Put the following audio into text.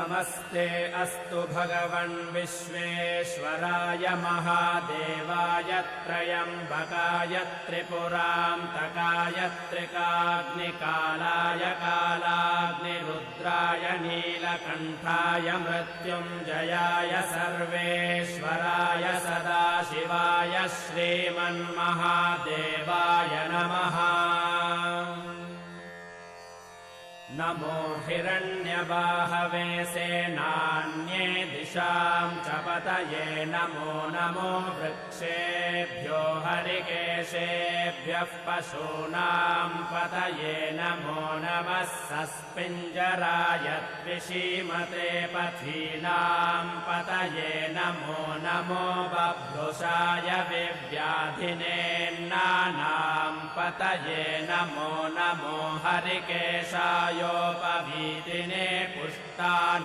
नमस्ते अस्तु भगवन् विश्वेश्वराय महादेवाय त्र्यम्बकाय त्रिपुरान्तकाय त्रिकाग्निकालाय कालाग्निरुद्राय नीलकण्ठाय मृत्युञ्जयाय सर्वेश्वराय सदाशिवाय श्रीमन्महादेवाय नमः। नमो हिरण्यबाहवे सेनान्ये दिशां च पतये नमो नमो वृक्षेभ्यो हरिकेशेभ्यः पशूनां पतये नमो नमः सस्पिञ्जराय द्विषीमते पथीनां पतये नमो नमो बभ्रुषाय विव्याधिनेन्नानां पतये नमो नमो हरिकेशायोपवीतिने पुष्टान्